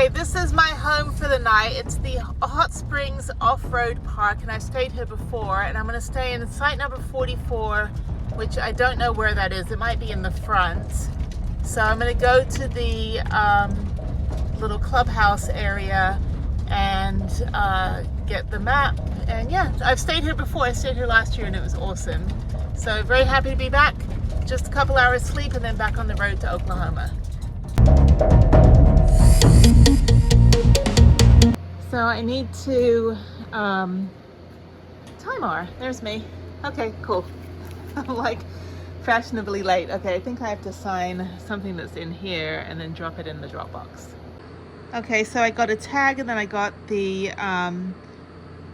Okay, this is my home for the night. It's the Hot Springs Off-Road Park, and I've stayed here before, and I'm going to stay in site number 44, which I don't know where that is. It might be in the front. So I'm going to go to the little clubhouse area and get the map. And yeah, I've stayed here before. I stayed here last year and it was awesome. So very happy to be back. Just a couple hours sleep and then back on the road to Oklahoma. So I need to, Timar, there's me. Okay, cool. I'm like fashionably late. Okay, I think I have to sign something that's in here and then drop it in the Dropbox. Okay, so I got a tag and then I got the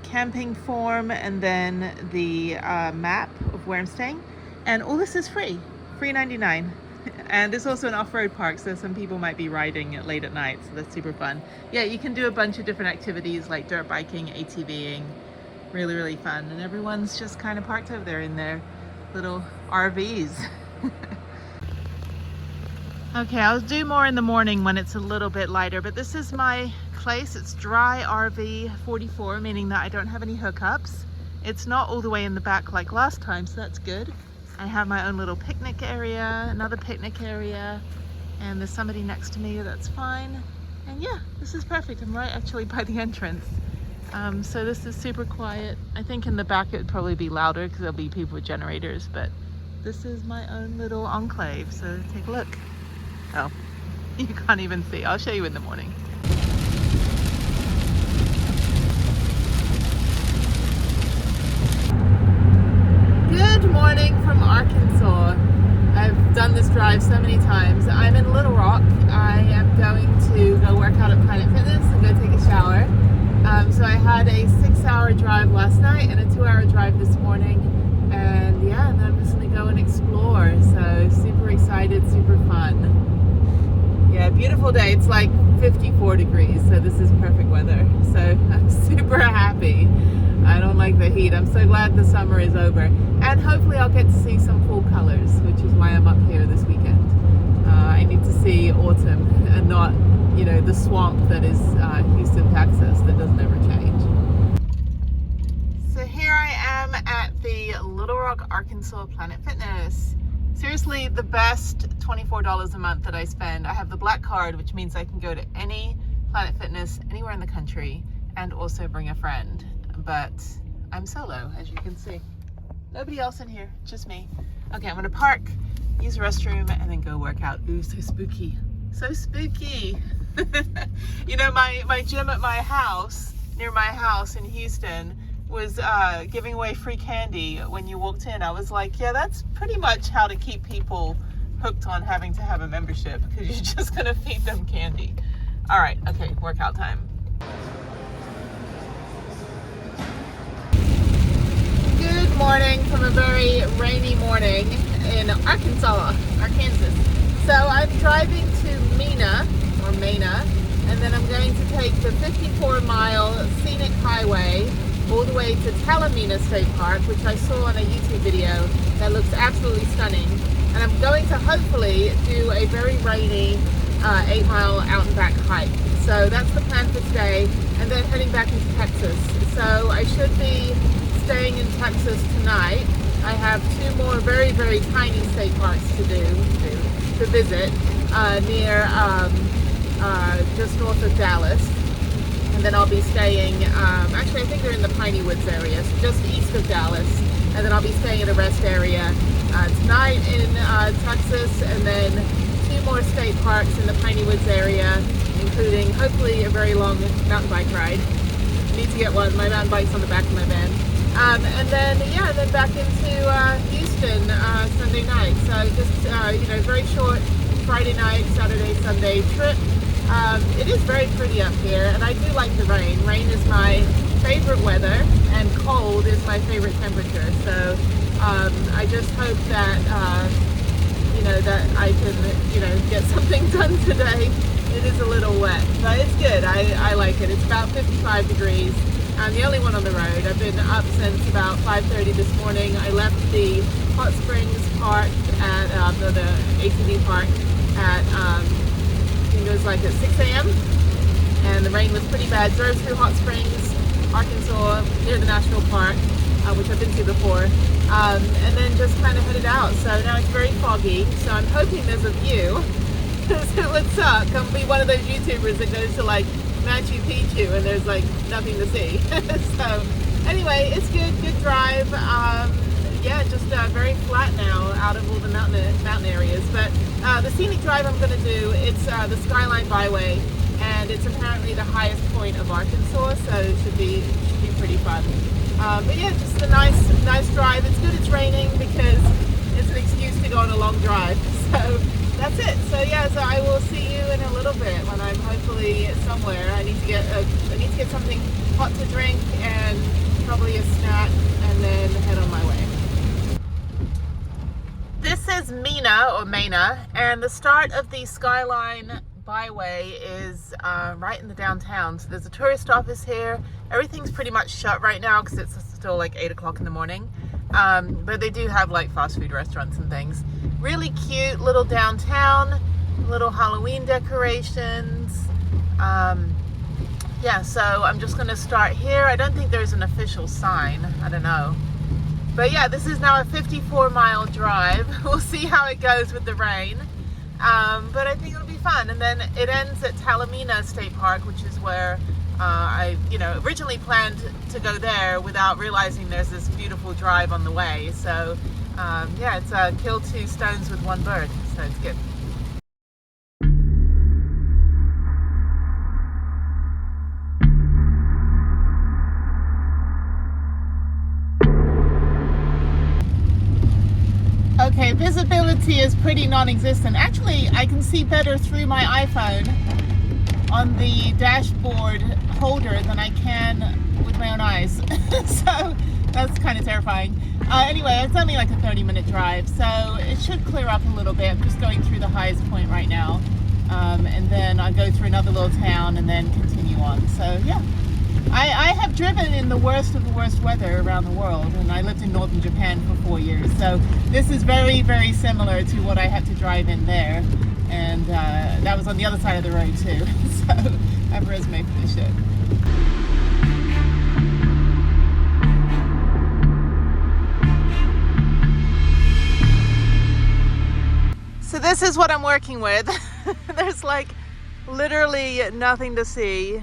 camping form and then the map of where I'm staying. And all this is free, $3.99. And it's also an off-road park, so some people might be riding it late at night, so that's super fun. Yeah, you can do a bunch of different activities like dirt biking, ATVing, really, really fun. And everyone's just kind of parked over there in their little RVs. Okay, I'll do more in the morning when it's a little bit lighter, but this is my place. It's dry RV 44, meaning that I don't have any hookups. It's not all the way in the back like last time, so that's good. I have my own little picnic area, another picnic area, and there's somebody next to me, that's fine. And yeah, this is perfect. I'm right actually by the entrance. So this is super quiet. I think in the back it would probably be louder because there'll be people with generators, but this is my own little enclave, so take a look. Oh, you can't even see. I'll show you in the morning. Good morning from Arkansas. I've done this drive so many times. I'm in Little Rock. I am going to go work out at Planet Fitness and go take a shower. So I had a 6-hour drive last night and a 2-hour drive this morning. And yeah, and then I'm just going to go and explore. So super excited, super fun. Yeah, beautiful day. It's like 54 degrees, so this is perfect weather. So I'm super happy. I don't like the heat. I'm so glad the summer is over. And hopefully I'll get to see some full colors, which is why I'm up here this weekend. I need to see autumn and not, you know, the swamp that is Houston, Texas, that doesn't ever change. So here I am at the Little Rock, Arkansas Planet Fitness. Seriously, the best $24 a month that I spend. I have the black card, which means I can go to any Planet Fitness anywhere in the country and also bring a friend. But I'm solo, as you can see. Nobody else in here, just me. Okay, I'm gonna park, use the restroom, and then go work out. Ooh, so spooky. So spooky. You know, my gym at my house, near my house in Houston, was giving away free candy when you walked in. I was like, yeah, that's pretty much how to keep people hooked on having to have a membership, because you're just gonna feed them candy. All right, okay, workout time. Good morning from a very rainy morning in Arkansas. So I'm driving to Mena, and then I'm going to take the 54-mile scenic highway all the way to TALIMENA State Park, which I saw on a YouTube video that looks absolutely stunning. And I'm going to hopefully do a very rainy 8-mile out and back hike. So that's the plan for today, and then heading back into Texas. So I should be staying in Texas tonight. I have 2 more very, very tiny state parks to visit near just north of Dallas. And then I'll be staying, actually I think they're in the Piney Woods area, so just east of Dallas. And then I'll be staying at a rest area tonight in Texas, and then 2 more state parks in the Piney Woods area, including hopefully a very long mountain bike ride. I need to get one. My mountain bike's on the back of my van. And then, yeah, then back into Houston Sunday night. So just, you know, very short Friday night, Saturday, Sunday trip. It is very pretty up here, and I do like the rain. Rain is my favorite weather, and cold is my favorite temperature. So I just hope that, you know, that I can, you know, get something done today. It is a little wet, but it's good. I like it. It's about 55 degrees. I'm the only one on the road. I've been up since about 5:30 this morning. I left the Hot Springs Park at the ATV park at I think it was like at 6 a.m. and the rain was pretty bad. Drove through Hot Springs, Arkansas, near the national park, which I've been to before, and then just kind of headed out. So now it's very foggy, so I'm hoping there's a view. So it would suck. Come be one of those YouTubers that goes to like Machu Picchu and there's like nothing to see. So anyway, it's good drive. Yeah, just very flat now out of all the mountain areas. But the scenic drive I'm going to do, it's the Skyline Byway, and it's apparently the highest point of Arkansas, so it should be pretty fun. But yeah, just a nice drive. It's good it's raining because it's an excuse to go on a long drive. So that's it. So yeah, so I will see you in a little bit when I'm hopefully somewhere. I need to get something hot to drink and probably a snack, and then head on my way. This is Mena, and the start of the Skyline Byway is right in the downtown. So there's a tourist office here. Everything's pretty much shut right now because it's still like 8 o'clock in the morning. But they do have like fast food restaurants and things. Really cute little downtown, little Halloween decorations. Yeah, so I'm just gonna start here. I don't think there's an official sign, I don't know. But yeah, this is now a 54-mile drive. We'll see how it goes with the rain. But I think it'll be fun. And then it ends at TALIMENA State Park, which is where I originally planned to go there without realizing there's this beautiful drive on the way. So yeah, it's kill two stones with one bird, so it's good. Okay, visibility is pretty non-existent. Actually, I can see better through my iPhone on the dashboard holder than I can with my own eyes. So that's kind of terrifying. Anyway, it's only like a 30-minute drive, so it should clear up a little bit. I'm just going through the highest point right now. And then I'll go through another little town and then continue on. So yeah. I have driven in the worst of the worst weather around the world, and I lived in northern Japan for 4 years, so this is very, very similar to what I had to drive in there, and that was on the other side of the road too, so I have a resume for this shit. So this is what I'm working with. There's like literally nothing to see.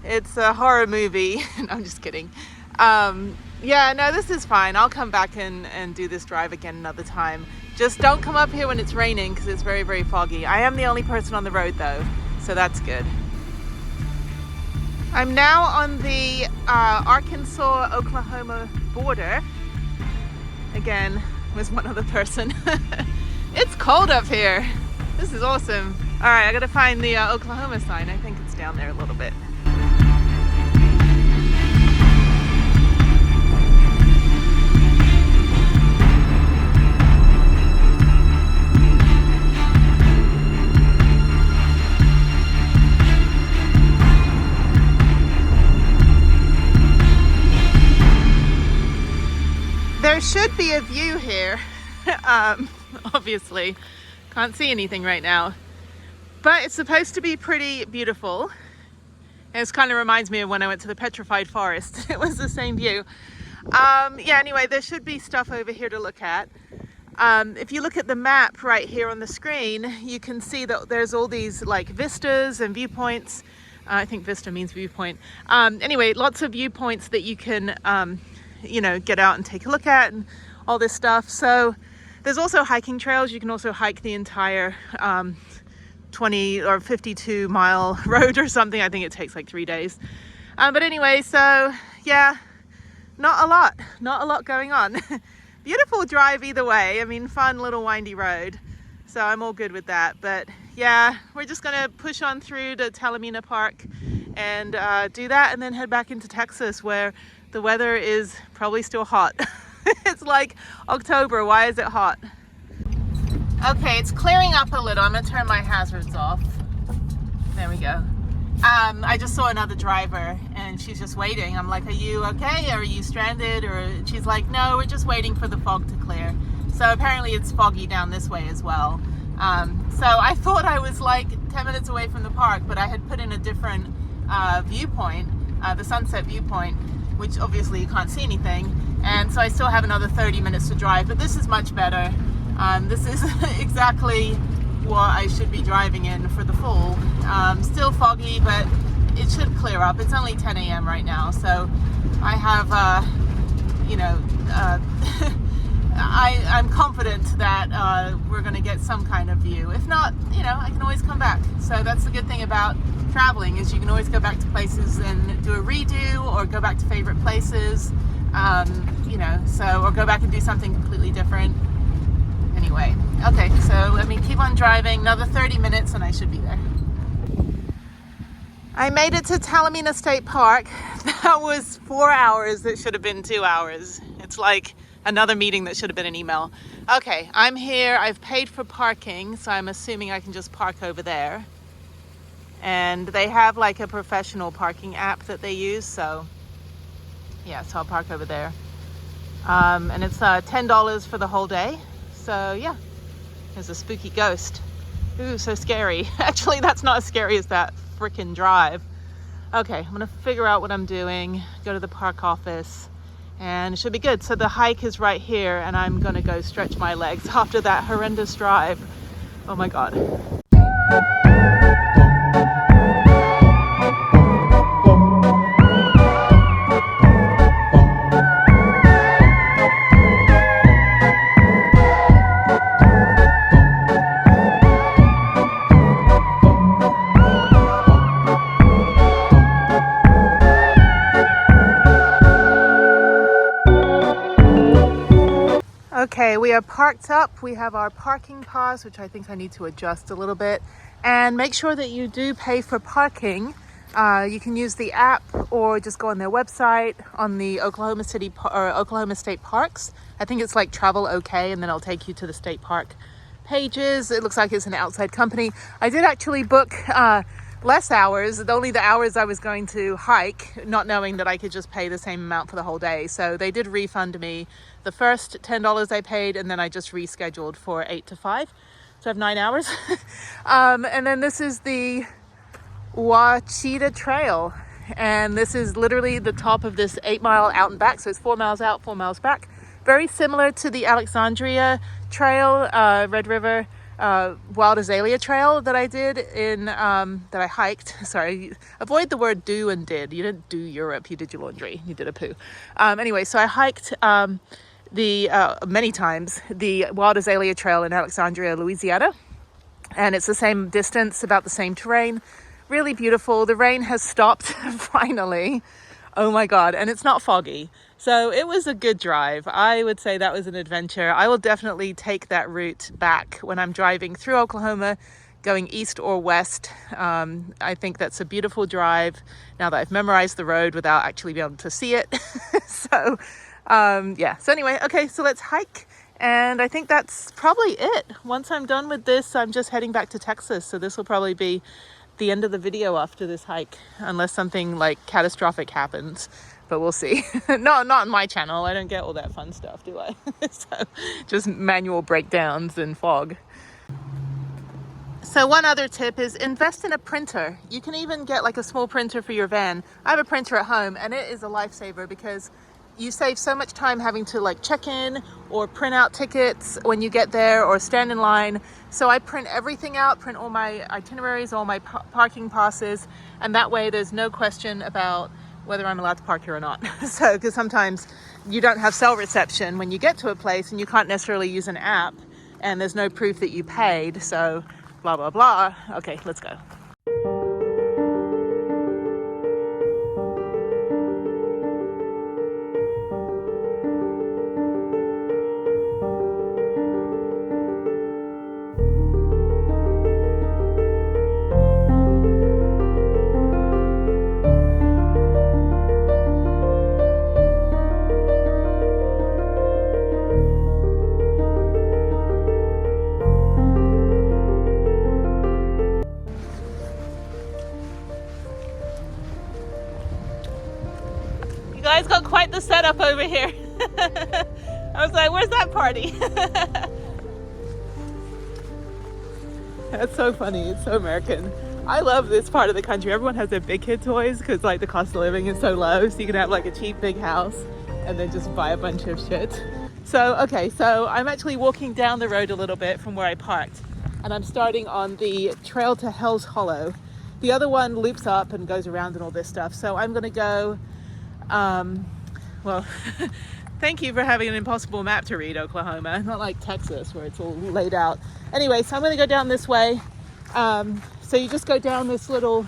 It's a horror movie. No, I'm just kidding. Yeah, no, this is fine. I'll come back and do this drive again another time. Just don't come up here when it's raining because it's very, very foggy. I am the only person on the road though, so that's good. I'm now on the Arkansas-Oklahoma border. Again, with one other person. It's cold up here. This is awesome. All right, I gotta find the Oklahoma sign. I think it's down there a little bit. There should be a view here. Obviously, can't see anything right now, but it's supposed to be pretty beautiful. It kind of reminds me of when I went to the petrified forest. It was the same view. Yeah, anyway, there should be stuff over here to look at. If you look at the map right here on the screen, you can see that there's all these like vistas and viewpoints. I think vista means viewpoint. Anyway, lots of viewpoints that you can get out and take a look at and all this stuff. So there's also hiking trails. You can also hike the entire 20 or 52 mile road or something. I think it takes like 3 days. But anyway, so yeah, not a lot going on. Beautiful drive either way. I mean, fun little windy road. So I'm all good with that. But yeah, we're just gonna push on through to TALIMENA Park and do that, and then head back into Texas where the weather is probably still hot. It's like October, why is it hot? Okay, it's clearing up a little. I'm gonna turn my hazards off. There we go. I just saw another driver and she's just waiting. I'm like, are you okay? Are you stranded? Or she's like, no, we're just waiting for the fog to clear. So apparently it's foggy down this way as well. So I thought I was like 10 minutes away from the park, but I had put in a different viewpoint, the sunset viewpoint, which obviously you can't see anything. And so I still have another 30 minutes to drive, but this is much better. This is exactly what I should be driving in for the fall. Still foggy, but it should clear up. It's only 10 a.m. right now, so I have, I'm confident that we're going to get some kind of view. If not, I can always come back. So that's the good thing about traveling, is you can always go back to places and do a redo, or go back to favorite places, or go back and do something completely different. Anyway, okay, so let me keep on driving. Another 30 minutes and I should be there. I made it to TALIMENA State Park. That was 4 hours. It should have been 2 hours. It's like another meeting that should have been an email. Okay, I'm here. I've paid for parking, so I'm assuming I can just park over there. And they have like a professional parking app that they use, so yeah, so I'll park over there. And it's $10 for the whole day. So yeah, there's a spooky ghost. Ooh, so scary. Actually, that's not as scary as that freaking drive. Okay, I'm gonna figure out what I'm doing, go to the park office, and it should be good. So the hike is right here, and I'm gonna go stretch my legs after that horrendous drive. Oh my God. Okay, we are parked up. We have our parking pass, which I think I need to adjust a little bit. And make sure that you do pay for parking. You can use the app or just go on their website on the Oklahoma State Parks. I think it's like Travel OK, and then it'll take you to the state park pages. It looks like it's an outside company. I did actually book less hours, only the hours I was going to hike, not knowing that I could just pay the same amount for the whole day. So they did refund me the first $10 I paid, and then I just rescheduled for 8 to 5. So I have 9 hours. And then this is the Ouachita Trail. And this is literally the top of this 8-mile out and back. So it's 4 miles out, 4 miles back. Very similar to the Alexandria Trail, Red River, Wild Azalea Trail that I did in, that I hiked. Sorry, avoid the word do and did. You didn't do Europe, you did your laundry, you did a poo. Anyway, so I hiked many times the Wild Azalea Trail in Alexandria, Louisiana. And it's the same distance, about the same terrain. Really beautiful. The rain has stopped finally. Oh my God. And it's not foggy. So it was a good drive. I would say that was an adventure. I will definitely take that route back when I'm driving through Oklahoma, going east or west. I think that's a beautiful drive now that I've memorized the road without actually being able to see it. So yeah. So anyway, okay, so let's hike. And I think that's probably it. Once I'm done with this, I'm just heading back to Texas. So this will probably be the end of the video after this hike, unless something like catastrophic happens, but we'll see. No, not on my channel. I don't get all that fun stuff, do I? So just manual breakdowns and fog. So one other tip is invest in a printer. You can even get like a small printer for your van. I have a printer at home, and it is a lifesaver because you save so much time having to like check in or print out tickets when you get there or stand in line. So I print everything out, print all my itineraries, all my parking passes, and that way there's no question about whether I'm allowed to park here or not. So, because sometimes you don't have cell reception when you get to a place and you can't necessarily use an app and there's no proof that you paid. So blah, blah, blah. Okay, let's go. Guys got quite the setup over here. I was like, where's that party? That's so funny. It's so American. I love this part of the country. Everyone has their big kid toys because like the cost of living is so low. So you can have like a cheap big house and then just buy a bunch of shit. So, okay, so I'm actually walking down the road a little bit from where I parked, and I'm starting on the trail to Hell's Hollow. The other one loops up and goes around and all this stuff. So I'm gonna go, well, thank you for having an impossible map to read, Oklahoma. Not like Texas where it's all laid out. Anyway, so I'm gonna go down this way. So you just go down this little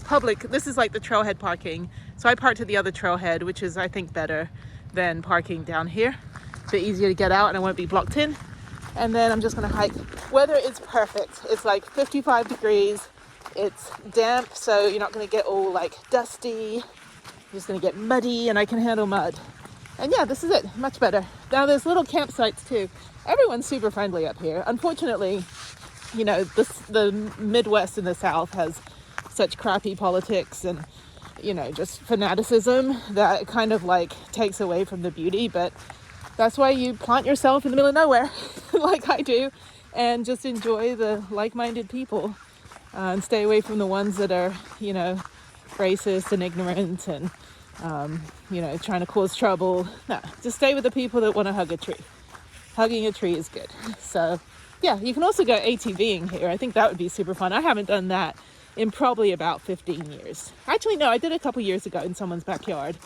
public, this is like the trailhead parking. So I parked at the other trailhead, which is I think better than parking down here. A bit easier to get out and I won't be blocked in. And then I'm just gonna hike. Weather is perfect. It's like 55 degrees. It's damp, so you're not gonna get all like dusty. You're just gonna get muddy, and I can handle mud. And yeah, this is it, much better. Now there's little campsites too. Everyone's super friendly up here. Unfortunately, you know, the Midwest and the South has such crappy politics and, you know, just fanaticism that kind of like takes away from the beauty. But that's why you plant yourself in the middle of nowhere like I do, and just enjoy the like-minded people and stay away from the ones that are, you know, racist and ignorant and, you know, trying to cause trouble. No, just stay with the people that want to hug a tree. Hugging a tree is good. So yeah, you can also go ATVing here. I think that would be super fun. I haven't done that in probably about 15 years. Actually, no, I did a couple years ago in someone's backyard.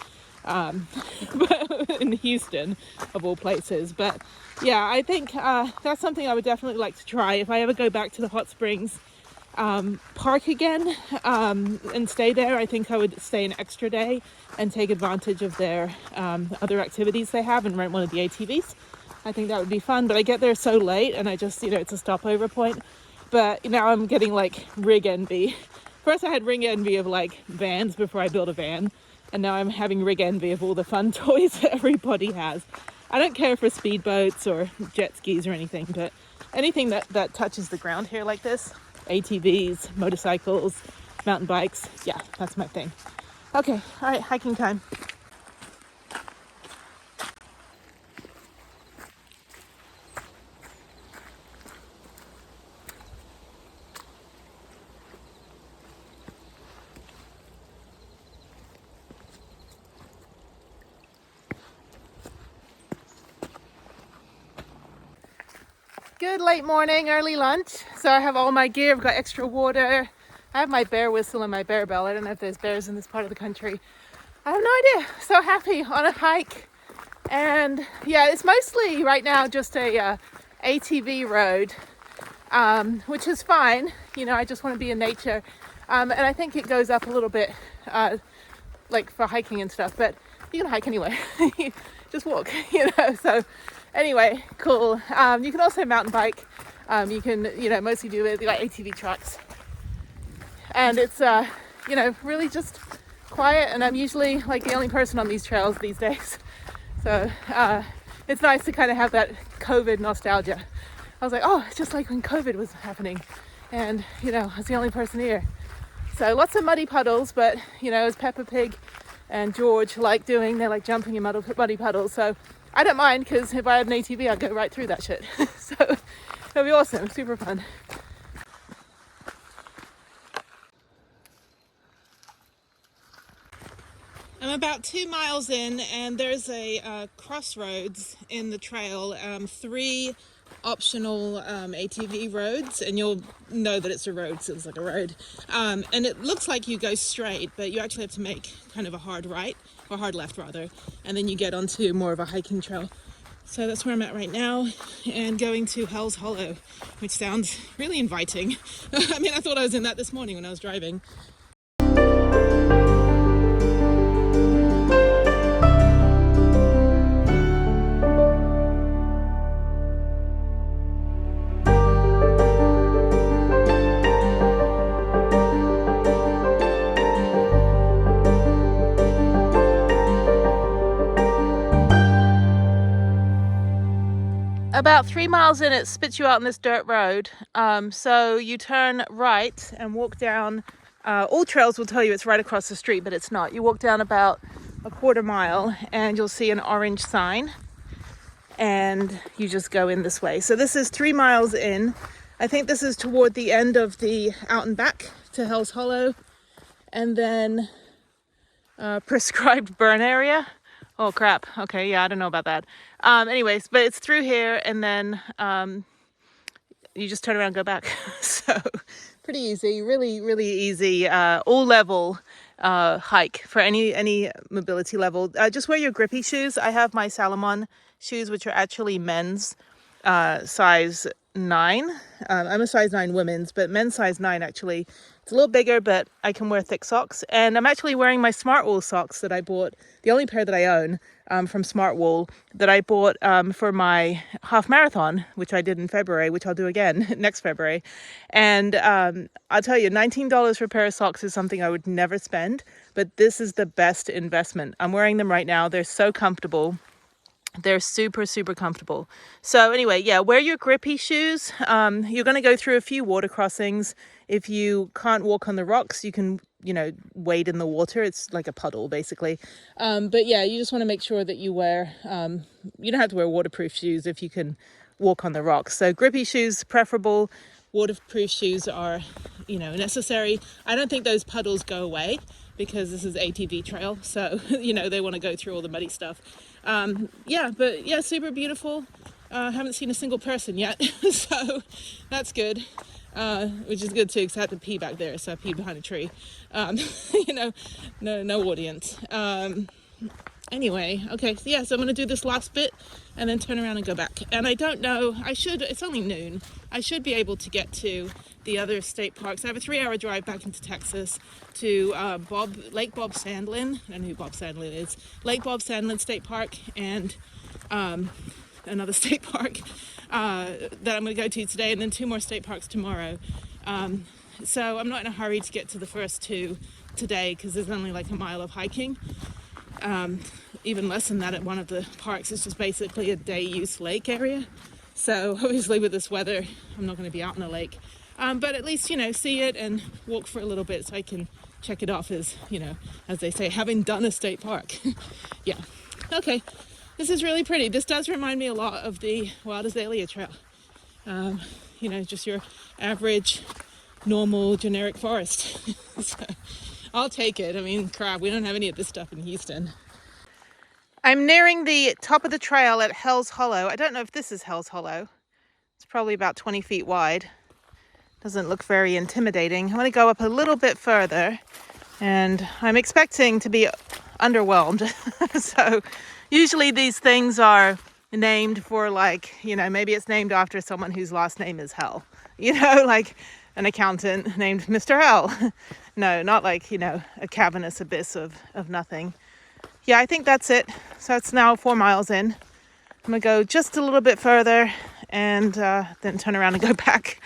In Houston, of all places. But yeah, I think that's something I would definitely like to try if I ever go back to the hot springs park again and stay there. I think I would stay an extra day and take advantage of their other activities they have and rent one of the ATVs. I think that would be fun, but I get there so late and I just, you know, it's a stopover point. But now I'm getting like rig envy. First I had rig envy of like vans before I built a van. And now I'm having rig envy of all the fun toys that everybody has. I don't care for speedboats or jet skis or anything, but anything that touches the ground here like this, ATVs, motorcycles, mountain bikes, yeah, that's my thing. Okay, all right, hiking time. Good late morning, early lunch. So I have all my gear. I've got extra water. I have my bear whistle and my bear bell. I don't know if there's bears in this part of the country. I have no idea. So happy on a hike. And yeah, it's mostly right now just a ATV road, which is fine. You know, I just want to be in nature. And I think it goes up a little bit, like for hiking and stuff, but you can hike anyway. Just walk, you know, so anyway, cool. You can also mountain bike. You can, you know, mostly do it like ATV trucks. And it's, you know, really just quiet. And I'm usually like the only person on these trails these days. So it's nice to kind of have that COVID nostalgia. I was like, oh, it's just like when COVID was happening. And, you know, I was the only person here. So lots of muddy puddles, but, you know, as Peppa Pig and George like doing, they're like jumping in muddy puddles. So I don't mind, because if I had an ATV, I'd go right through that shit. So it'll be awesome, super fun. I'm about 2 miles in, and there's a crossroads in the trail, 3 optional ATV roads, and you'll know that it's a road, so it's like a road. And it looks like you go straight, but you actually have to make kind of a hard right, or hard left rather, and then you get onto more of a hiking trail. So that's where I'm at right now, and going to Hell's Hollow, which sounds really inviting. I mean, I thought I was in that this morning when I was driving. About 3 miles in, it spits you out on this dirt road. So you turn right and walk down. All trails will tell you it's right across the street, but it's not. You walk down about a quarter mile and you'll see an orange sign, and you just go in this way. So this is 3 miles in. I think this is toward the end of the out and back to Hell's Hollow, and then prescribed burn area. Oh crap. Okay, yeah, I don't know about that. Anyways, but it's through here, and then you just turn around and go back. So pretty easy, really, really easy, all level hike for any mobility level. Just wear your grippy shoes. I have my Salomon shoes, which are actually men's size 9. I'm a size 9 women's, but men's size 9 actually. It's a little bigger, but I can wear thick socks. And I'm actually wearing my Smart Wool socks that I bought, the only pair that I own from Smart Wool, that I bought for my half marathon, which I did in February, which I'll do again next February. And I'll tell you, $19 for a pair of socks is something I would never spend, but this is the best investment. I'm wearing them right now. They're so comfortable. They're super, super comfortable. So anyway, yeah, wear your grippy shoes. You're going to go through a few water crossings. If you can't walk on the rocks, you can, wade in the water. It's like a puddle, basically. But yeah, you just want to make sure that you wear, you don't have to wear waterproof shoes if you can walk on the rocks. So grippy shoes, preferable. Waterproof shoes are, necessary. I don't think those puddles go away because this is ATV trail. So, they want to go through all the muddy stuff. But super beautiful. Haven't seen a single person yet, so that's good, which is good too, because I had to pee back there, so I peed behind a tree. No audience. Anyway, okay, so I'm going to do this last bit and then turn around and go back. And I don't know, it's only noon. I should be able to get to the other state parks. I have a 3-hour drive back into Texas to Lake Bob Sandlin. I don't know who Bob Sandlin is. Lake Bob Sandlin State Park, and another state park that I'm going to go to today, and then 2 more state parks tomorrow. So I'm not in a hurry to get to the first 2 today because there's only like a mile of hiking. Even less than that at one of the parks. It's just basically a day use lake area. So obviously with this weather, I'm not going to be out in the lake. But at least, see it and walk for a little bit so I can check it off as, as they say, having done a state park. Yeah. Okay. This is really pretty. This does remind me a lot of the Wild Azalea Trail. Just your average, normal, generic forest. So I'll take it. I mean, crap, we don't have any of this stuff in Houston. I'm nearing the top of the trail at Hell's Hollow. I don't know if this is Hell's Hollow. It's probably about 20 feet wide. Doesn't look very intimidating. I'm going to go up a little bit further, and I'm expecting to be underwhelmed. So usually these things are named for, like, maybe it's named after someone whose last name is Hell. Like an accountant named Mr. Hell. No, not like, a cavernous abyss of nothing. Yeah, I think that's it. So it's now 4 miles in. I'm going to go just a little bit further and then turn around and go back.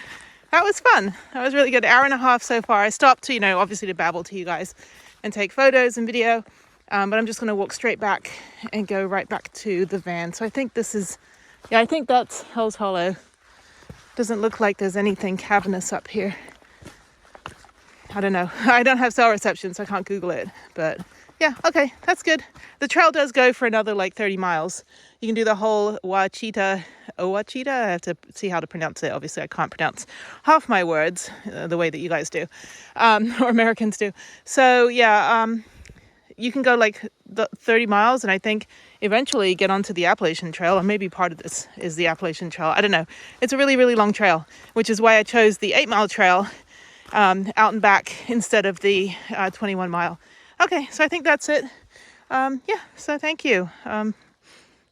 That was fun. That was really good. 1.5 hours so far. I stopped to, obviously to babble to you guys and take photos and video. But I'm just going to walk straight back and go right back to the van. So I think this is, I think that's Hell's Hollow. Doesn't look like there's anything cavernous up here. I don't know. I don't have cell reception, so I can't Google it. But yeah, okay, that's good. The trail does go for another like 30 miles. You can do the whole Ouachita. I have to see how to pronounce it. Obviously, I can't pronounce half my words the way that you guys do, or Americans do. So yeah, you can go like the 30 miles, and I think eventually get onto the Appalachian Trail, or maybe part of this is the Appalachian Trail. I don't know. It's a really, really long trail, which is why I chose the 8-mile trail out and back instead of the 21-mile. Okay, so I think that's it. So thank you. All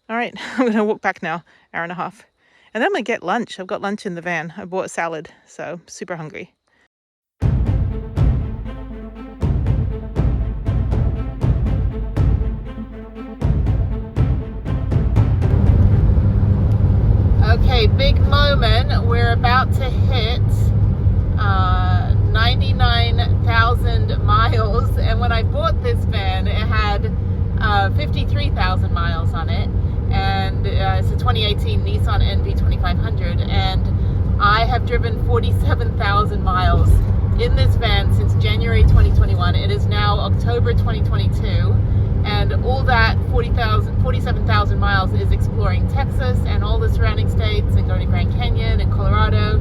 right, I'm going to walk back now, 1.5 hours. And then I'm going to get lunch. I've got lunch in the van. I bought a salad, so super hungry. Okay, big moment. We're about to hit 99,000 miles, and when I bought this van, it had 53,000 miles on it, and it's a 2018 Nissan NV2500, and I have driven 47,000 miles in this van since January 2021. It is now October 2022, and all that 47,000 miles is exploring Texas and all the surrounding states, and going to Grand Canyon and Colorado,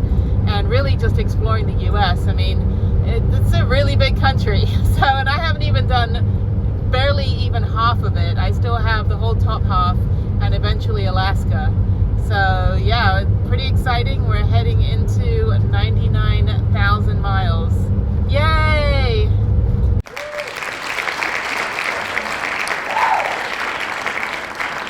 and really just exploring the US. I mean, it's a really big country. So, and I haven't even done barely even half of it. I still have the whole top half and eventually Alaska. So yeah, pretty exciting. We're heading into